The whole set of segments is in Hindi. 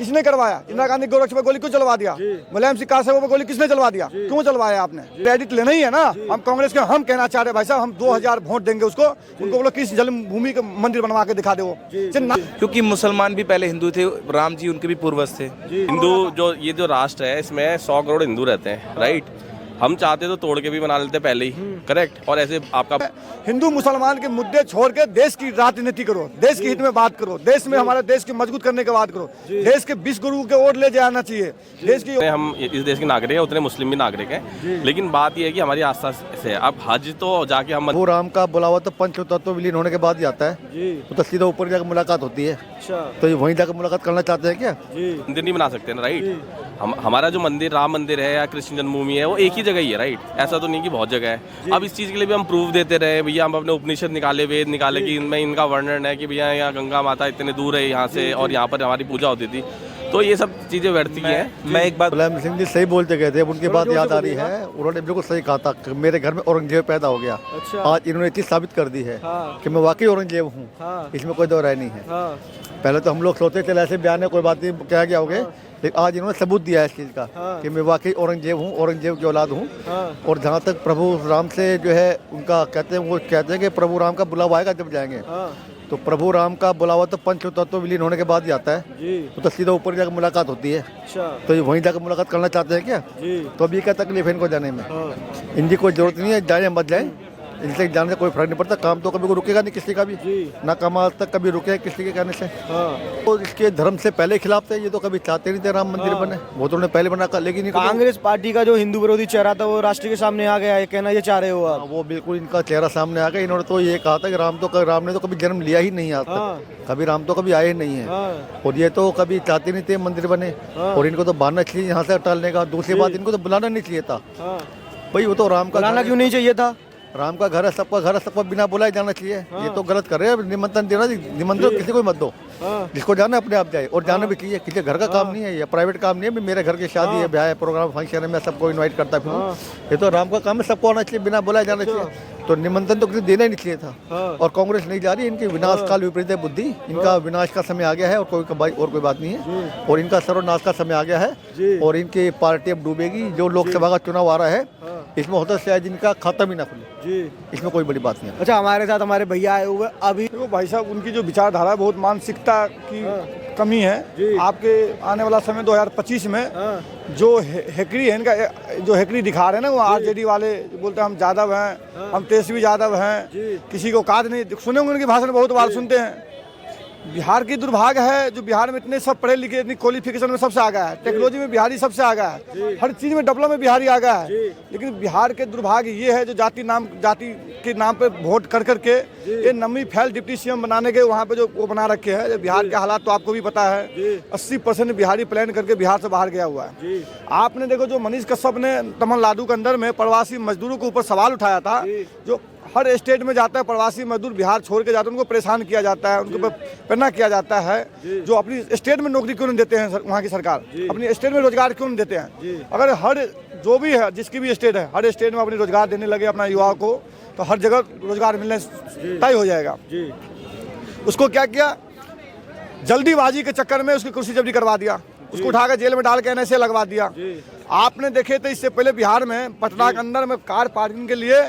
किसने करवाया? इंदिरा गांधी गोरक्ष में गोली क्यों चलवा दिया? मुलायम सिंह कासगो पे गोली किसने चलवा दिया? क्यों चलवाया आपने? क्रेडिट लेना ही है ना। हम कांग्रेस के हम कहना चाह रहे भाई साहब, हम 2000 वोट देंगे उसको, उनको बोलो किस जन्मभूमि का मंदिर बनवा के दिखा दे वो। क्योंकि मुसलमान भी पहले हिंदू थे, राम जी उनके भी पूर्वज थे। हिंदू जो ये जो राष्ट्र है इसमें 100 करोड़ हिंदू रहते हैं, राइट। हम चाहते तो तोड़ के भी बना लेते पहले ही, करेक्ट। और ऐसे आपका हिंदू मुसलमान के मुद्दे छोड़ के देश की राजनीति करो, देश के हित में बात करो, देश में हमारे देश की मजबूत करने की बात करो, देश के 20 गुरु के वोट ले जाना चाहिए देश की। हम इस देश के नागरिक हैं, उतने मुस्लिम भी नागरिक हैं, लेकिन बात यह है कि हमारी आस्था से अब हज तो जाके हम वो राम का बुलावा तो पंच तत्व विलीन होने के बाद ही आता है, तो सीधा ऊपर जाकर मुलाकात होती है। तो ये वहीं जाकर मुलाकात करना चाहते हैं क्या? मंदिर नहीं बना सकते ना, राइट। हमारा जो मंदिर राम मंदिर है या कृष्ण जन्मभूमि है वो एक ही जगह ही है, राइट। ऐसा तो नहीं कि बहुत जगह है। अब इस चीज़ के लिए भी हम प्रूफ देते रहे भैया, हम अपने उपनिषद निकाले, वेद निकाले कि इनमें इनका वर्णन है कि भैया यहाँ गंगा माता इतने दूर है यहाँ से और यहाँ पर हमारी पूजा होती थी। तो ये सब चीज़ें बैठती हैं। मैं एक बात, मुलायम सिंह जी सही बोलते गए थे, उनकी बात याद आ रही है। उन्होंने बिल्कुल सही कहा था कि मेरे घर में औरंगजेब पैदा हो गया। आज इन्होंने ये चीज़ साबित कर दी है कि मैं वाकई औरंगजेब हूँ, इसमें कोई दो राय नहीं है। पहले तो हम लोग सोचते थे ऐसे बयान है कोई बात नहीं, क्या गया होगे, लेकिन आज इन्होंने सबूत दिया है इस चीज़ का कि मैं वाकई औरंगजेब हूँ, औरंगजेब की औलाद हूँ। और जहाँ तक प्रभु राम से जो है उनका कहते हैं, वो कहते हैं कि प्रभु राम का बुलावा आएगा जब जाएंगे, तो प्रभु राम का बुलावा तो पंच तत्व विलीन होने के बाद ही आता है, तो सीधा ऊपर जाकर मुलाकात होती है। तो ये वहीं जाकर मुलाकात करना चाहते हैं क्या? तो अभी क्या तकलीफ है इनको जाने में? इनकी कोई जरूरत नहीं है, जाए मत जाए, इनसे जाने से कोई फर्क नहीं पड़ता। काम तो कभी को रुकेगा नहीं किसी का भी, ना काम आज तक कभी रुके किसी के कहने से। तो इसके धर्म से पहले खिलाफ थे, ये तो कभी चाहते नहीं थे राम मंदिर बने, वो तो उन्होंने पहले बना कर। लेकिन कांग्रेस पार्टी का जो हिंदू विरोधी चेहरा था वो राष्ट्र के सामने आ गया है, कहना ये चाह रहे हो आप? वो बिल्कुल इनका चेहरा सामने आ गया। इन्होंने तो ये कहा था कि राम ने तो कभी जन्म लिया ही नहीं आज तक, कभी राम तो कभी आए ही नहीं है। और ये तो कभी चाहते नहीं थे मंदिर बने, और इनको तो बहाना चाहिए यहाँ से टालने का। दूसरी बात, इनको तो बुलाना नहीं चाहिए था भाई, वो तो राम का बुलाना क्यों नहीं चाहिए था? राम का घर है, सबका घर है, सबको बिना बुलाए जाना चाहिए। ये तो गलत कर रहे हैं, निमंत्रण देना, निमंत्रण किसी को मत दो, जिसको जाना अपने आप जाए। और जाना भी चाहिए, किसी घर का काम नहीं है, ये प्राइवेट काम नहीं है। मेरे घर की शादी है, ब्याह है, प्रोग्राम फंक्शन है, मैं सबको इनवाइट करता फिर। ये तो राम का काम है, सबको आना चाहिए, बिना बुलाए जाना चाहिए। तो निमंत्रण तो किसी देना ही नहीं चाहिए था। और कांग्रेस नहीं जा रही, इनकी विनाश काल विपरीत बुद्धि, इनका विनाश का समय आ गया है, और कोई बात नहीं है। और इनका सर्वनाश का समय आ गया है, और इनकी पार्टी अब डूबेगी। जो लोकसभा का चुनाव आ रहा है, इसमें होता है शायद इनका खाता भी ना खुले, इसमें कोई बड़ी बात नहीं है। अच्छा, हमारे साथ हमारे भैया आए हुए अभी। देखो भाई साहब, उनकी जो विचारधारा है बहुत मानसिकता की कमी है। आपके आने वाला समय 2025 में जो हेकड़ी है इनका, जो हेकड़ी दिखा रहे हैं ना, वो आरजेडी वाले बोलते हैं हम यादव हैं, हम तेजस्वी यादव हैं, किसी को काज नहीं। सुने होंगे उनके भाषण बहुत बार सुनते हैं। बिहार की दुर्भाग्य है जो बिहार में इतने सब पढ़े लिखे, इतनी क्वालिफिकेशन में सबसे आगा है, टेक्नोलॉजी में बिहारी सबसे आगा है, हर चीज़ में डेवलप में बिहारी आगा है। लेकिन बिहार के दुर्भाग्य ये है जो जाति के नाम पे वोट कर करके ये नमी फैल डिप्टी सीएम बनाने के वहाँ पे जो वो बना रखे हैं। बिहार के हालात तो आपको भी पता है, 80% बिहारी प्लान करके बिहार से बाहर गया हुआ है। आपने देखो जो मनीष कश्यप ने तमिलनाडु के अंदर में प्रवासी मजदूरों के ऊपर सवाल उठाया था, जो हर स्टेट में जाता है प्रवासी मजदूर बिहार छोड़ के जाते हैं, उनको परेशान किया जाता है, उनके ऊपर पन्ना किया जाता है। जो अपनी स्टेट में नौकरी क्यों नहीं देते हैं वहाँ की सरकार, अपनी स्टेट में रोजगार क्यों नहीं देते हैं? अगर हर जो भी है, जिसकी भी स्टेट है, हर स्टेट में अपनी रोजगार देने लगे अपना युवाओं को, तो हर जगह रोजगार मिलने तय हो जाएगा। उसको क्या किया, जल्दीबाजी के चक्कर में उसकी कुर्सी जब्ती करवा दिया, उसको उठाकर जेल में डाल के एनएसए लगवा दिया। आपने देखे तो इससे पहले बिहार में पटना के अंदर में कार पार्किंग के लिए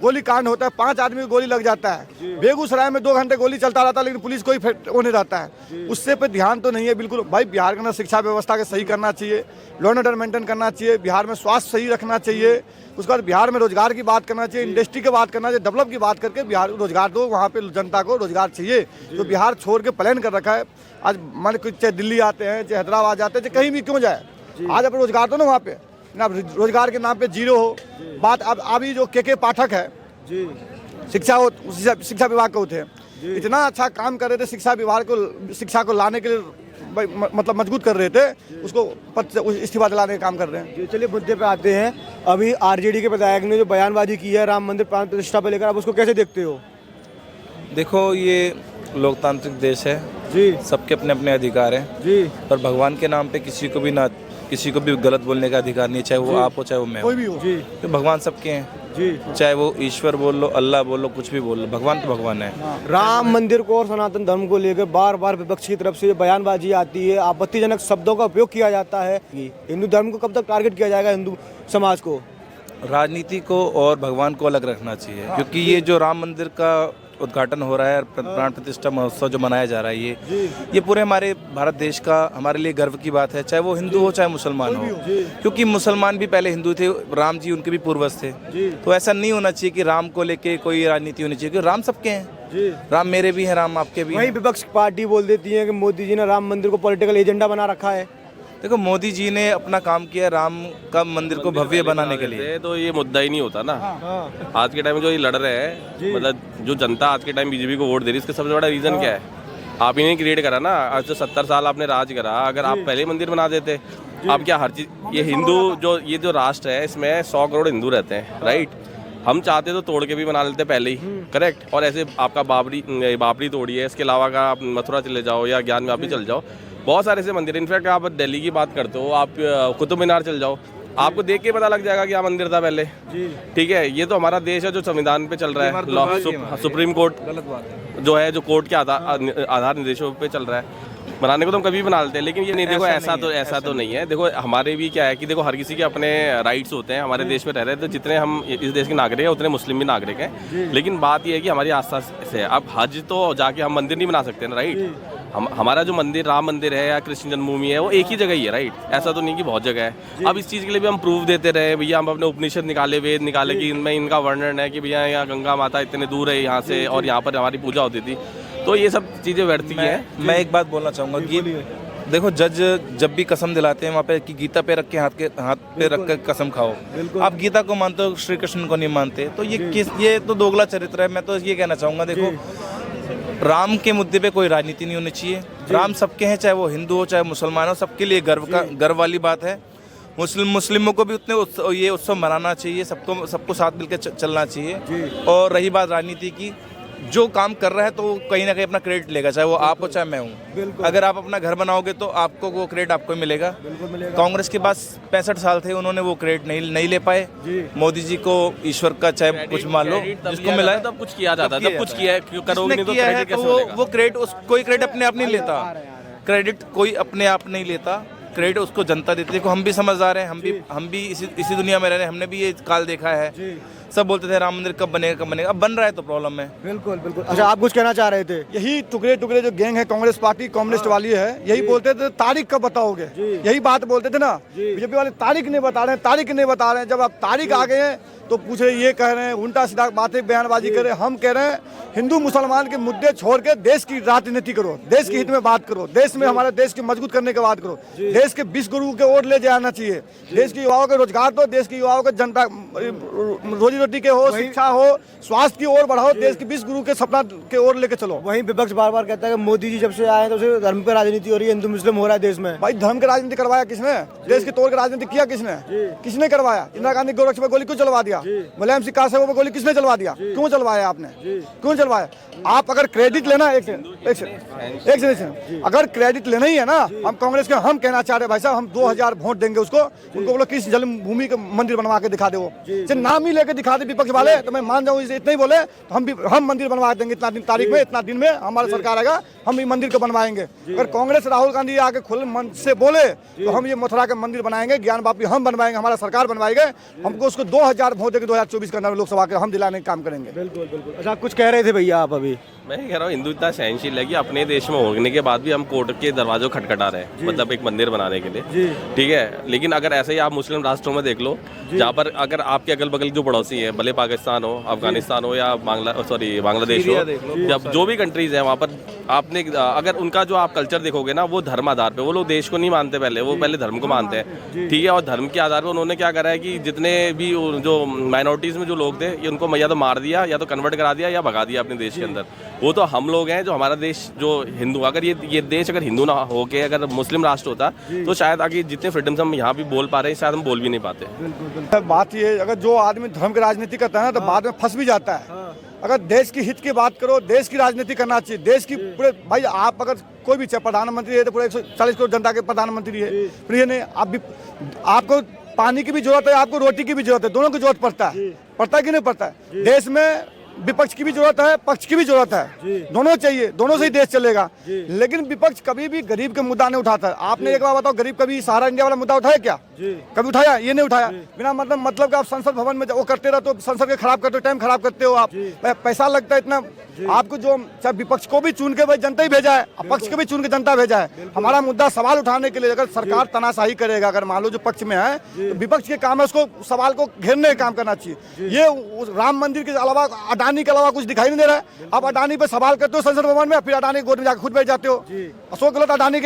गोली कांड होता है, 5 आदमी को गोली लग जाता है। बेगूसराय में 2 घंटे गोली चलता रहता है, लेकिन पुलिस कोई होने रहता है, उससे पे ध्यान तो नहीं है बिल्कुल। भाई बिहार के अंदर शिक्षा व्यवस्था के सही करना चाहिए, लॉ एंड ऑर्डर मेंटेन करना चाहिए, बिहार में स्वास्थ्य सही रखना चाहिए, उसके बाद बिहार में रोजगार की बात करना चाहिए, इंडस्ट्री की बात करना चाहिए, डेवलप की बात करके बिहार रोजगार दो, वहाँ पे जनता को रोजगार चाहिए। तो बिहार छोड़ के प्लान कर रखा है। आज मान चाहे दिल्ली आते हैं, चाहे हैदराबाद जाते हैं, चाहे कहीं भी क्यों जाए, आज अपने रोजगार दो ना वहाँ पे ना, रोजगार के नाम पे जीरो हो बात। अब अभी जो के पाठक है शिक्षा विभाग के होते हैं, इतना अच्छा काम कर रहे थे, शिक्षा को लाने के लिए मतलब मजबूत कर रहे थे, उसको पद से इस्तीफा दिलाने का काम कर रहे हैं। चलिए मुद्दे पे आते हैं। अभी आरजेडी के विधायक ने जो बयानबाजी की है राम मंदिर प्राण प्रतिष्ठा पे लेकर, आप उसको कैसे देखते हो? देखो ये लोकतांत्रिक देश है जी, सबके अपने अपने अधिकार हैं जी, पर भगवान के नाम पे किसी को भी गलत बोलने का अधिकार नहीं, चाहे वो आप हो चाहे वो मैं कोई भी हो। जी, तो भगवान सबके हैं, जी। चाहे वो ईश्वर बोल लो, अल्लाह बोल लो, कुछ भी बोल लो, भगवान तो भगवान है। राम मंदिर को और सनातन धर्म को लेकर बार बार विपक्ष की तरफ से बयानबाजी आती है, आपत्तिजनक शब्दों का उपयोग किया जाता है। हिंदू धर्म को कब तक टारगेट किया जाएगा, हिंदू समाज को? राजनीति को और भगवान को अलग रखना चाहिए, क्योंकि ये जो राम मंदिर का उद्घाटन हो रहा है, प्राण प्रतिष्ठा महोत्सव जो मनाया जा रहा है, ये पूरे हमारे भारत देश का हमारे लिए गर्व की बात है, चाहे वो हिंदू हो चाहे मुसलमान हो, क्योंकि मुसलमान भी पहले हिंदू थे, राम जी उनके भी पूर्वज थे। तो ऐसा नहीं होना चाहिए कि राम को लेके कोई राजनीति होनी चाहिए, क्योंकि राम सबके हैं, राम मेरे भी हैं, राम आपके भी हैं। वहीं विपक्ष पार्टी बोल देती है कि मोदी जी ने राम मंदिर को पॉलिटिकल एजेंडा बना रखा है। देखो, मोदी जी ने अपना काम किया राम का मंदिर को भव्य बनाने के लिए, तो ये मुद्दा ही नहीं होता ना। आज के टाइम में जो ये लड़ रहे हैं, मतलब जो जनता आज के टाइम बीजेपी को वोट दे रही है, इसका सबसे बड़ा रीजन क्या है? आप ही ने क्रिएट करा ना। आज तो 70 साल आपने राज करा, अगर आप पहले मंदिर बना देते, आप क्या हर चीज, ये हिंदू ये जो राष्ट्र है, इसमें 100 करोड़ हिंदू रहते हैं, राइट? हम चाहते तो तोड़ के भी बना लेते पहले ही, करेक्ट। और ऐसे आपका बाबरी तोड़ी है, इसके अलावा अगर आप मथुरा चले जाओ या ज्ञान में आप भी चल जाओ, बहुत सारे ऐसे मंदिर। इनफैक्ट आप दिल्ली की बात करते हो, आप कुतुब मीनार चल जाओ, आपको देख के पता लग जाएगा क्या मंदिर था पहले। ठीक है, ये तो हमारा देश है जो संविधान पे चल रहा है, लॉ, सुप्रीम कोर्ट जो है, जो कोर्ट के आधार निर्देशों पे चल रहा है। बनाने को तो हम कभी बना लेते हैं, लेकिन ये नहीं, देखो ऐसा तो नहीं है। देखो, हमारे भी क्या है कि देखो, हर किसी के अपने राइट्स होते हैं। हमारे देश में रह रहे हैं तो जितने हम इस देश के नागरिक हैं, उतने मुस्लिम भी नागरिक हैं। लेकिन बात ये है कि हमारी आस्था से है। अब हज तो जाके हम मंदिर नहीं बना सकते ना, राइट? हमारा जो मंदिर राम मंदिर है या कृष्ण जन्मभूमि है, वो एक ही जगह ही है, राइट? ऐसा तो नहीं कि बहुत जगह है। अब इस चीज़ के लिए भी हम प्रूफ देते रहे, भैया हम अपने उपनिषद निकाले, वेद निकाले कि इनमें इनका वर्णन है कि भैया यहाँ गंगा माता इतने दूर है यहाँ से और यहाँ पर हमारी पूजा होती थी। तो ये सब चीज़ें व्यर्थी हैं। मैं एक बात बोलना चाहूँगा कि देखो, जज जब भी कसम दिलाते हैं वहाँ पे कि गीता पे रख के हाथ पे रख कर कसम खाओ। आप गीता को मानते हो, श्री कृष्ण को नहीं मानते, तो ये तो दोगला चरित्र है। मैं तो ये कहना चाहूँगा, देखो, राम के मुद्दे पे कोई राजनीति नहीं होनी चाहिए। राम सबके हैं, चाहे वो हिंदू हो चाहे मुसलमान हो, सबके लिए गर्व वाली बात है। मुस्लिमों को भी उतने ये उत्सव मनाना चाहिए, सबको साथ मिलकर चलना चाहिए। और रही बात राजनीति की, जो काम कर रहा है तो कहीं ना कहीं अपना क्रेडिट लेगा, चाहे वो आप हो चाहे मैं हूँ। अगर आप अपना घर बनाओगे तो आपको वो क्रेडिट आपको मिलेगा। कांग्रेस के पास 65 साल थे, उन्होंने वो क्रेडिट नहीं ले पाए। मोदी जी को ईश्वर का चाहे कुछ मान लो, जिसको मिला है तब कुछ किया जाता, तब कुछ किया है, क्यों करोगे नहीं तो किया है, क्रेडिट तो कैसे मिलेगा? वो क्रेडिट कोई क्रेडिट अपने आप नहीं लेता, क्रेडिट कोई अपने आप नहीं लेता, क्रेडिट उसको जनता देती है। देखो, हम भी समझदार हैं, हम भी इसी दुनिया में रह रहे हैं, हमने भी ये काल देखा है। सब बोलते थे राम मंदिर कब बनेगा, अब बन रहा है, तो प्रॉब्लम है। बिल्कुल। अच्छा, आप कुछ कहना चाह रहे थे? यही टुकड़े जो गैंग है, कांग्रेस पार्टी कम्युनिस्ट वाली है, यही बोलते थे तारीख कब बताओगे, यही बात बोलते थे ना। बीजेपी वाले तारीख नहीं बता रहे हैं, जब आप तारीख आ गए हैं तो पूछ रहे, ये कह रहे हैं, उल्टा सीधा बातें बयानबाजी कर रहे हैं। हम कह रहे हैं, हिंदू मुसलमान के मुद्दे छोड़ के देश की राजनीति करो, देश के हित में बात करो, देश में हमारे देश की मजबूत करने की बात करो, देश के विश्व गुरु के ओर ले जाना चाहिए, देश के युवाओं को रोजगार दो, देश के युवाओं को जनता रोजी रोटी के हो, शिक्षा हो, स्वास्थ्य की ओर बढ़ाओ, देश के विश्व गुरु के सपना के ओर लेके चलो। वहीं विपक्ष बार बार कहता है कि मोदी जी जब से आए तो से धर्म पे राजनीति हो रही है, हिंदू मुस्लिम हो रहा है देश में। भाई, धर्म की राजनीति करवाया किसने? देश के तोड़ के राजनीति किया किसने करवाया? इंदिरा गांधी गोरक्ष में गोली क्यों चलवा दिया? मुलायम सिंह कासगो में गोली किसने चलवा दिया? क्यों चलवाया आपने? क्यों चलवाया? आप अगर क्रेडिट लेना, एक सेकंड, अगर क्रेडिट लेना ही है ना, हम कांग्रेस के हम कहना चाह रहे भाई साहब, हम 2000 वोट देंगे उसको, उनको बोलो किस जन्मभूमि का मंदिर बनवा के दिखा दे, वो नाम ही लेके दिखा दे विपक्ष वाले, तो मैं मान जाऊँ। इतना ही बोले तो हम मंदिर बनवा देंगे, इतना दिन तारीख में, इतना दिन में हमारा सरकार आएगा, हम ये मंदिर को बनवाएंगे। अगर कांग्रेस राहुल गांधी आके खुले मन से बोले तो हम ये मथुरा का मंदिर बनाएंगे, ज्ञान वापी हम बनवाएंगे, हमारा सरकार बनवाएंगे। हमको उसको 2000 वोट देके 2024 के अंदर लोकसभा के हम दिलाने का काम करेंगे। बिल्कुल। अच्छा, कुछ कह रहे थे भैया आप अभी? मैं कह रहा हूँ, हिंदू इतना सहनशील है कि अपने देश में होने के बाद भी हम कोर्ट के दरवाजों खटखटा रहे हैं, मतलब एक मंदिर बनाने के लिए, ठीक है। लेकिन अगर ऐसे ही आप मुस्लिम राष्ट्रों में देख लो, जहाँ पर अगर आपके अगल बगल जो पड़ोसी है, भले पाकिस्तान हो, अफगानिस्तान हो या बांग्लादेश हो, या जो भी कंट्रीज हैं, वहाँ पर आपने अगर उनका जो आप कल्चर देखोगे ना, वो धर्म आधार पे, वो लोग देश को नहीं मानते, वो पहले धर्म को मानते हैं, ठीक है। और धर्म के आधार पर उन्होंने क्या करा है कि जितने भी जो माइनॉरिटीज़ में जो लोग थे, उनको या तो मार दिया या तो कन्वर्ट करा दिया या भगा दिया अपने देश के अंदर। वो तो हम लोग हैं जो हमारा देश जो हिंदू, अगर ये देश अगर हिंदू ना हो के अगर मुस्लिम राष्ट्र होता तो शायद आगे जितने फ्रीडम्स हम यहाँ भी बोल पा रहे हैं, शायद हम बोल भी नहीं पाते। बात ये, अगर जो आदमी धर्म की राजनीति करता है ना, तो बाद में फंस भी जाता है। अगर देश की हित की बात करो, देश की राजनीति करना चाहिए, देश की पूरे, भाई आप अगर कोई भी प्रधानमंत्री है तो पूरे 140 करोड़ जनता के प्रधानमंत्री है, फिर ये नहीं आप भी, आपको पानी की भी जरूरत है, आपको रोटी की भी जरूरत है, दोनों की जरूरत पड़ता है कि नहीं पड़ता है। देश में विपक्ष की भी जरूरत है, पक्ष की भी जरूरत है, दोनों चाहिए, दोनों से ही देश चलेगा। लेकिन विपक्ष कभी भी गरीब के मुद्दा नहीं उठाता। आपने एक बार बताओ, गरीब कभी सहारा इंडिया वाला मुद्दा उठाया क्या? कभी उठाया? ये नहीं उठाया। बिना मतलब का आप संसद भवन में वो करते रहो, तो संसद के खराब करते हो, टाइम खराब करते हो आप, पैसा लगता है इतना। आपको जो चाहे विपक्ष को भी चुन के भाई जनता ही भेजा है, पक्ष को भी चुन के जनता भेजा है। हमारा मुद्दा सवाल उठाने के लिए अगर सरकार तनाशाही करेगा, अगर मान लो जो पक्ष में है, तो विपक्ष के काम है उसको सवाल को घेरने का काम करना चाहिए। ये राम मंदिर के अलावा, अडानी के अलावा कुछ दिखाई नहीं दे रहा है। आप अडानी पे सवाल करते हो संसद भवन में, फिर अडानी गोद में जाकर खुद बैठ जाते हो। अशोक गहलोत अडानी के